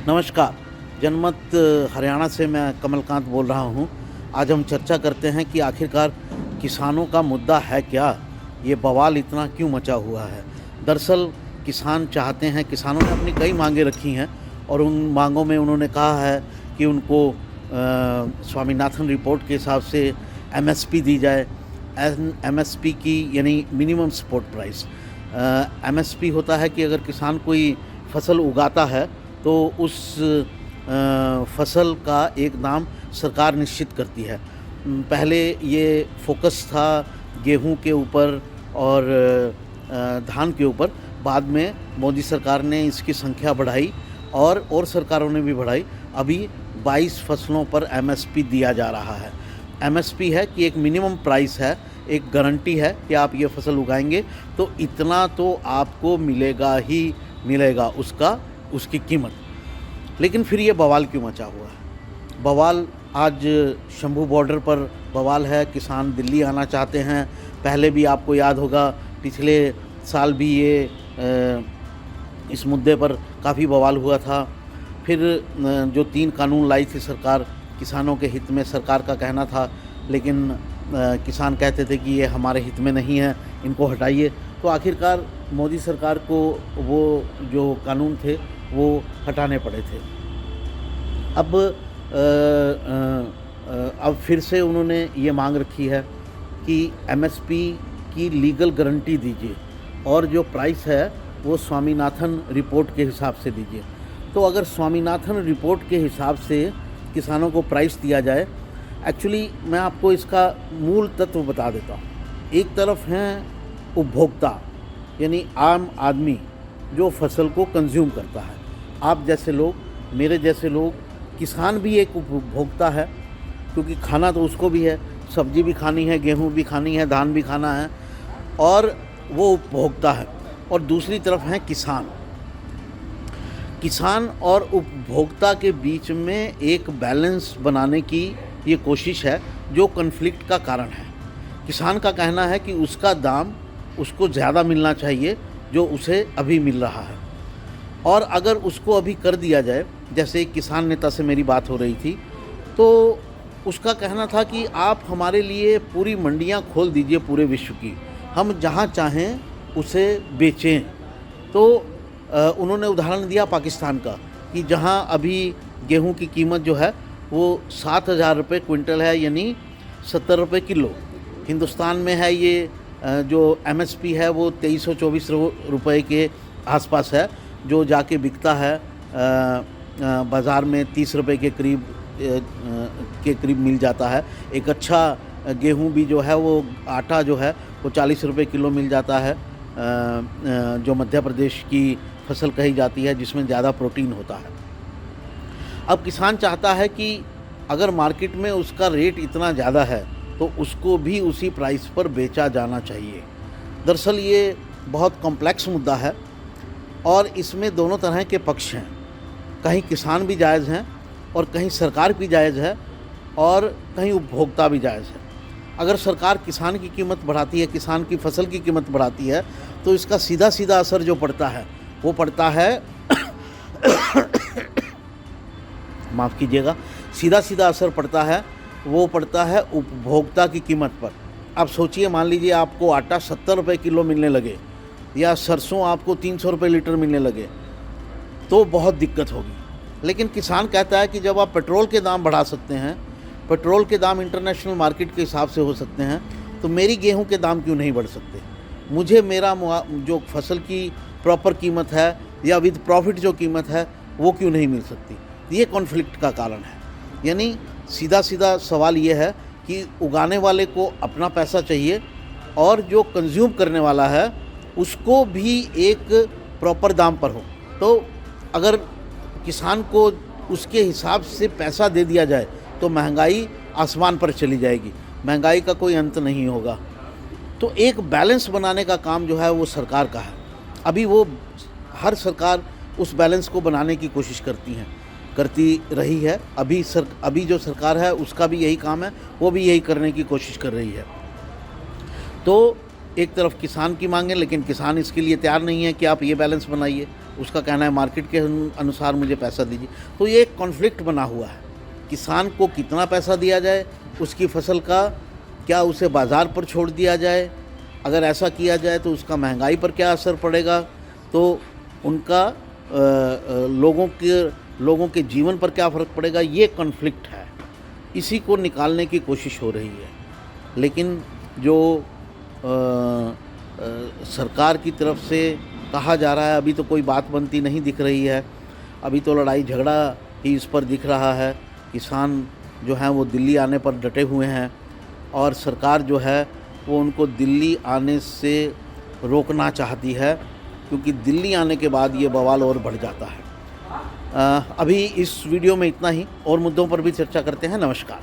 नमस्कार। जनमत हरियाणा से मैं कमलकांत बोल रहा हूँ। आज हम चर्चा करते हैं कि आखिरकार किसानों का मुद्दा है क्या? ये बवाल इतना क्यों मचा हुआ है? दरअसल किसान चाहते हैं, किसानों ने अपनी कई मांगें रखी हैं और उन मांगों में उन्होंने कहा है कि उनको स्वामीनाथन रिपोर्ट के हिसाब से एमएसपी दी जाए। एमएसपी की यानी मिनिमम सपोर्ट प्राइस। एमएसपी होता है कि अगर किसान कोई फसल उगाता है तो उस फसल का एक दाम सरकार निश्चित करती है। पहले ये फोकस था गेहूं के ऊपर और धान के ऊपर। बाद में मोदी सरकार ने इसकी संख्या बढ़ाई और सरकारों ने भी बढ़ाई। अभी 22 फसलों पर एमएसपी दिया जा रहा है। एमएसपी है कि एक मिनिमम प्राइस है, एक गारंटी है कि आप ये फसल उगाएंगे तो इतना तो आपको मिलेगा ही मिलेगा, उसकी कीमत। लेकिन फिर ये बवाल क्यों मचा हुआ है? बवाल आज शंभू बॉर्डर पर बवाल है। किसान दिल्ली आना चाहते हैं। पहले भी आपको याद होगा, पिछले साल भी ये इस मुद्दे पर काफ़ी बवाल हुआ था। फिर जो 3 कानून लाई थी सरकार किसानों के हित में, सरकार का कहना था, लेकिन किसान कहते थे कि ये हमारे हित में नहीं है, इनको हटाइए। तो आखिरकार मोदी सरकार को वो जो कानून थे वो हटाने पड़े थे। अब फिर से उन्होंने ये मांग रखी है कि एमएसपी की लीगल गारंटी दीजिए और जो प्राइस है वो स्वामीनाथन रिपोर्ट के हिसाब से दीजिए। तो अगर स्वामीनाथन रिपोर्ट के हिसाब से किसानों को प्राइस दिया जाए, एक्चुअली मैं आपको इसका मूल तत्व बता देता हूँ। एक तरफ हैं उपभोक्ता यानी आम आदमी जो फसल को कंज्यूम करता है। आप जैसे लोग, मेरे जैसे लोग, किसान भी एक उपभोक्ता है, क्योंकि खाना तो उसको भी है, सब्जी भी खानी है, गेहूं भी खानी है, धान भी खाना है, और वो उपभोक्ता है। और दूसरी तरफ हैं किसान। किसान और उपभोक्ता के बीच में एक बैलेंस बनाने की ये कोशिश है जो कन्फ्लिक्ट का कारण है। किसान का कहना है कि उसका दाम उसको ज़्यादा मिलना चाहिए जो उसे अभी मिल रहा है, और अगर उसको अभी कर दिया जाए, जैसे एक किसान नेता से मेरी बात हो रही थी, तो उसका कहना था कि आप हमारे लिए पूरी मंडियां खोल दीजिए पूरे विश्व की, हम जहां चाहें उसे बेचें। तो उन्होंने उदाहरण दिया पाकिस्तान का कि जहां अभी गेहूं की कीमत जो है वो 7,000 रुपये क्विंटल है, यानी 70 रुपये किलो। हिंदुस्तान में है ये जो एमएसपी है वो 2324 रुपये के आसपास है, जो जाके बिकता है बाज़ार में 30 रुपये के करीब मिल जाता है। एक अच्छा गेहूं भी जो है वो आटा जो है वो 40 रुपये किलो मिल जाता है, जो मध्य प्रदेश की फसल कही जाती है, जिसमें ज़्यादा प्रोटीन होता है। अब किसान चाहता है कि अगर मार्केट में उसका रेट इतना ज़्यादा है तो उसको भी उसी प्राइस पर बेचा जाना चाहिए। दरअसल ये बहुत कॉम्प्लेक्स मुद्दा है और इसमें दोनों तरह के पक्ष हैं। कहीं किसान भी जायज़ हैं और कहीं सरकार भी जायज़ है और कहीं उपभोक्ता भी जायज़ है। अगर सरकार किसान की कीमत बढ़ाती है, किसान की फसल की कीमत बढ़ाती है, तो इसका सीधा सीधा असर जो पड़ता है वो पड़ता है माफ़ कीजिएगा, सीधा सीधा असर पड़ता है वो पड़ता है उपभोक्ता की कीमत पर। आप सोचिए, मान लीजिए आपको आटा 70 रुपये किलो मिलने लगे या सरसों आपको 300 रुपये लीटर मिलने लगे तो बहुत दिक्कत होगी। लेकिन किसान कहता है कि जब आप पेट्रोल के दाम बढ़ा सकते हैं, पेट्रोल के दाम इंटरनेशनल मार्केट के हिसाब से हो सकते हैं, तो मेरी गेहूं के दाम क्यों नहीं बढ़ सकते? मुझे मेरा जो फसल की प्रॉपर कीमत है या विद प्रॉफिट जो कीमत है वो क्यों नहीं मिल सकती? ये कॉन्फ्लिक्ट का कारण है। यानी सीधा सीधा सवाल ये है कि उगाने वाले को अपना पैसा चाहिए और जो कंज्यूम करने वाला है उसको भी एक प्रॉपर दाम पर हो। तो अगर किसान को उसके हिसाब से पैसा दे दिया जाए तो महंगाई आसमान पर चली जाएगी, महंगाई का कोई अंत नहीं होगा। तो एक बैलेंस बनाने का काम जो है वो सरकार का है। अभी वो हर सरकार उस बैलेंस को बनाने की कोशिश करती रही है। अभी जो सरकार है उसका भी यही काम है, वो भी यही करने की कोशिश कर रही है। तो एक तरफ किसान की मांग है, लेकिन किसान इसके लिए तैयार नहीं है कि आप ये बैलेंस बनाइए। उसका कहना है मार्केट के अनुसार मुझे पैसा दीजिए। तो ये एक कॉन्फ्लिक्ट बना हुआ है, किसान को कितना पैसा दिया जाए, उसकी फसल का क्या उसे बाज़ार पर छोड़ दिया जाए, अगर ऐसा किया जाए तो उसका महंगाई पर क्या असर पड़ेगा, तो उनका लोगों के जीवन पर क्या फ़र्क पड़ेगा, ये कॉन्फ्लिक्ट है। इसी को निकालने की कोशिश हो रही है। लेकिन जो सरकार की तरफ से कहा जा रहा है, अभी तो कोई बात बनती नहीं दिख रही है। अभी तो लड़ाई झगड़ा ही इस पर दिख रहा है। किसान जो हैं वो दिल्ली आने पर डटे हुए हैं और सरकार जो है वो उनको दिल्ली आने से रोकना चाहती है, क्योंकि दिल्ली आने के बाद ये बवाल और बढ़ जाता है। अभी इस वीडियो में इतना ही, और मुद्दों पर भी चर्चा करते हैं। नमस्कार।